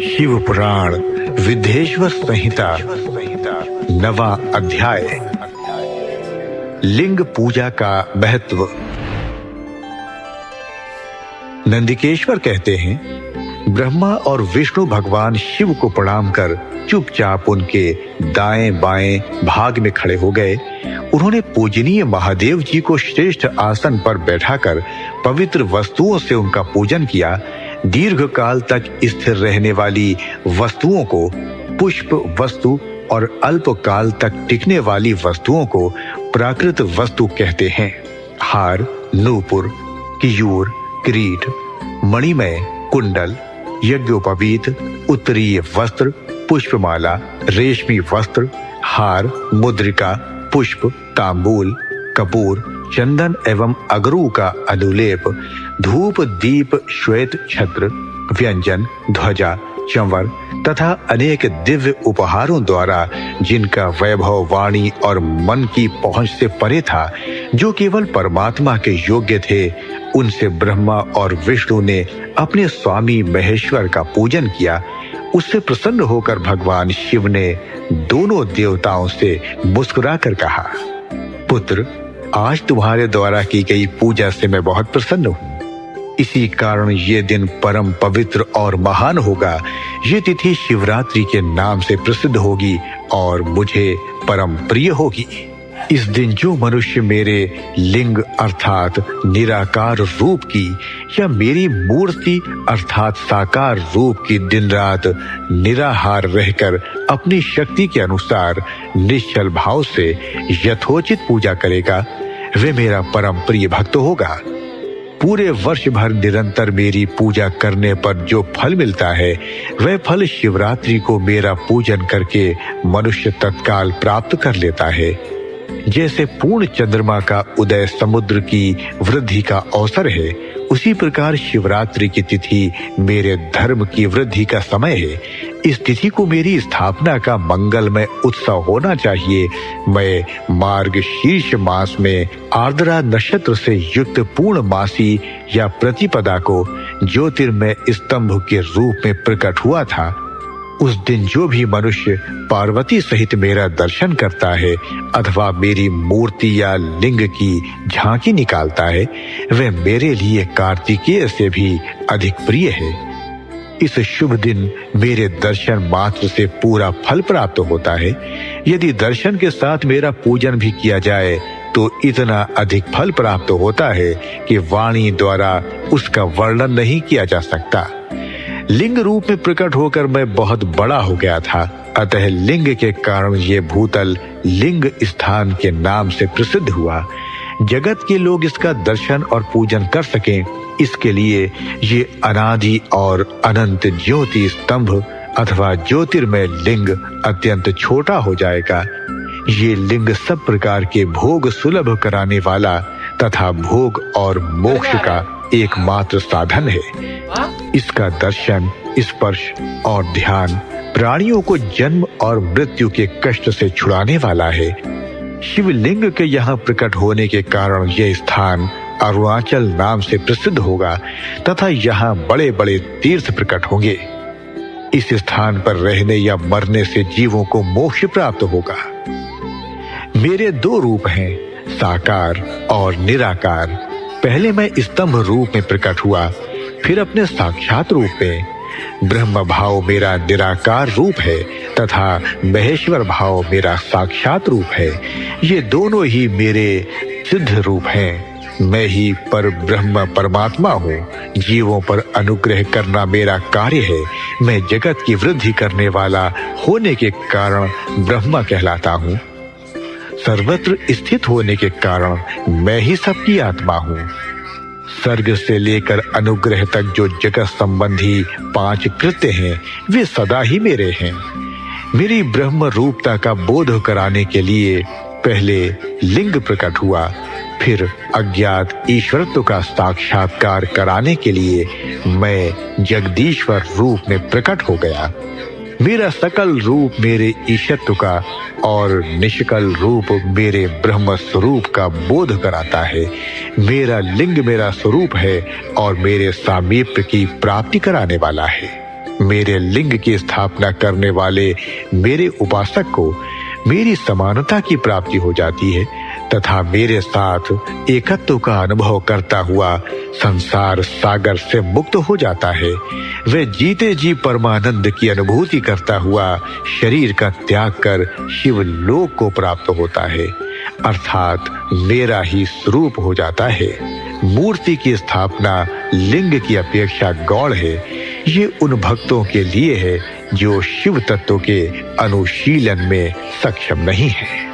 शिव पुराण विद्येश्वर संहिता 9वां अध्याय। लिंग पूजा का महत्व। नंदिकेश्वर कहते हैं, ब्रह्मा और विष्णु भगवान शिव को प्रणाम कर चुपचाप उनके दाएं बाएं भाग में खड़े हो गए। उन्होंने पूजनीय महादेव जी को श्रेष्ठ आसन पर बैठाकर पवित्र वस्तुओं से उनका पूजन किया। दीर्घ काल तक स्थिर रहने वाली वस्तुओं को पुष्प वस्तु और अल्प काल तक टिकने वाली वस्तुओं को प्राकृत वस्तु कहते हैं। हार, नूपुर, कियूर, किरीट, मणिमय, कुंडल, यज्ञोपवीत, उत्तरीय वस्त्र, पुष्पमाला, रेशमी वस्त्र, हार, मुद्रिका, पुष्प, तांबूल, कपूर, चंदन एवं अगरू का अनुलेप, धूप, दीप, श्वेत छत्र, व्यंजन, ध्वजा, चंवर तथा अनेक दिव्य उपहारों द्वारा जिनका वैभव वाणी और मन की पहुंच से परे था, जो केवल परमात्मा के योग्य थे, उनसे ब्रह्मा और विष्णु ने अपने स्वामी महेश्वर का पूजन किया। उससे प्रसन्न होकर भगवान शिव ने दोनों देवताओं से मुस्कुराकर कहा, पुत्र, आज तुम्हारे द्वारा की गई पूजा से मैं बहुत प्रसन्न हूँ। इसी कारण ये दिन परम पवित्र और महान होगा। ये तिथि शिवरात्रि के नाम से प्रसिद्ध होगी और मुझे परम प्रिय होगी। इस दिन जो मनुष्य मेरे लिंग अर्थात निराकार रूप की या मेरी मूर्ति अर्थात साकार रूप की दिन रात निराहार रहकर अपनी शक्ति के अनुसार निश्चल भाव से यथोचित पूजा करेगा, वे मेरा परम प्रिय भक्त होगा। पूरे वर्ष भर निरंतर मेरी पूजा करने पर जो फल मिलता है, वह फल शिवरात्रि को मेरा पूजन करके मनुष्य तत्काल प्राप्त कर लेता है। जैसे पूर्ण चंद्रमा का उदय समुद्र की वृद्धि का अवसर है, उसी प्रकार शिवरात्रि की तिथि मेरे धर्म की वृद्धि का समय है। इस तिथि को मेरी स्थापना का मंगलमय उत्सव होना चाहिए। मैं मार्ग शीर्ष मास में आर्द्रा नक्षत्र से युक्त पूर्णमासी या प्रतिपदा को ज्योतिर्मय स्तंभ के रूप में प्रकट हुआ था। उस दिन जो भी मनुष्य पार्वती सहित मेरा दर्शन करता है अथवा मेरी मूर्ति या लिंग की झांकी निकालता है, वह मेरे लिए कार्तिकेय से भी अधिक प्रिय है। इस शुभ दिन मेरे दर्शन मात्र से पूरा फल प्राप्त होता है। यदि दर्शन के साथ मेरा पूजन भी किया जाए तो इतना अधिक फल प्राप्त होता है कि वाणी द्वारा उसका वर्णन नहीं किया जा सकता। लिंग रूप में प्रकट होकर मैं बहुत बड़ा हो गया था, अतः लिंग के कारण ये भूतल लिंग स्थान के नाम से प्रसिद्ध हुआ। जगत के लोग इसका दर्शन और पूजन कर सकें, इसके लिए ये अनादि और अनंत ज्योति स्तंभ अथवा ज्योतिर्मय लिंग अत्यंत छोटा हो जाएगा। ये लिंग सब प्रकार के भोग सुलभ कराने वाला तथा भोग और मोक्ष का एकमात्र साधन है। इसका दर्शन, स्पर्श और ध्यान प्राणियों को जन्म और मृत्यु के कष्ट से छुड़ाने वाला है। शिवलिंग के यहाँ प्रकट होने के कारण यह स्थान अरुणाचल नाम से प्रसिद्ध होगा तथा यहाँ बड़े बड़े तीर्थ प्रकट होंगे। इस स्थान पर रहने या मरने से जीवों को मोक्ष प्राप्त होगा। मेरे दो रूप हैं, साकार और निराकार। पहले मैं स्तंभ रूप में प्रकट हुआ, फिर अपने साक्षात रूप में। ब्रह्म भाव मेरा निराकार रूप है तथा महेश्वर भाव मेरा साक्षात रूप है। ये दोनों ही मेरे सिद्ध रूप हैं। मैं ही पर ब्रह्म परमात्मा हूँ। जीवों पर अनुग्रह करना मेरा कार्य है। मैं जगत की वृद्धि करने वाला होने के कारण ब्रह्मा कहलाता हूँ। सर्वत्र स्थित होने के कारण मैं ही सबकी आत्मा हूँ। सर्ग से लेकर अनुग्रह तक जो जगत संबंधी 5 कृत्य हैं, वे सदा ही मेरे हैं। मेरी ब्रह्म रूपता का बोध कराने के लिए पहले लिंग प्रकट हुआ, फिर अज्ञात ईश्वरत्व का साक्षात्कार कराने के लिए मैं जगदीश्वर रूप में प्रकट हो गया। मेरा सकल रूप मेरे ईशत्व का और निष्कल रूप मेरे ब्रह्म स्वरूप का बोध कराता है। मेरा लिंग मेरा स्वरूप है और मेरे सामीप्य की प्राप्ति कराने वाला है। मेरे लिंग की स्थापना करने वाले मेरे उपासक को मेरी समानता की प्राप्ति हो जाती है तथा मेरे साथ एकत्व का अनुभव करता हुआ संसार सागर से मुक्त हो जाता है। वह जीते जी परमानंद की अनुभूति करता हुआ शरीर का त्याग कर शिवलोक को प्राप्त होता है, अर्थात मेरा ही स्वरूप हो जाता है। मूर्ति की स्थापना लिंग की अपेक्षा गौण है। ये उन भक्तों के लिए है जो शिव तत्व के अनुशीलन में सक्षम नहीं है।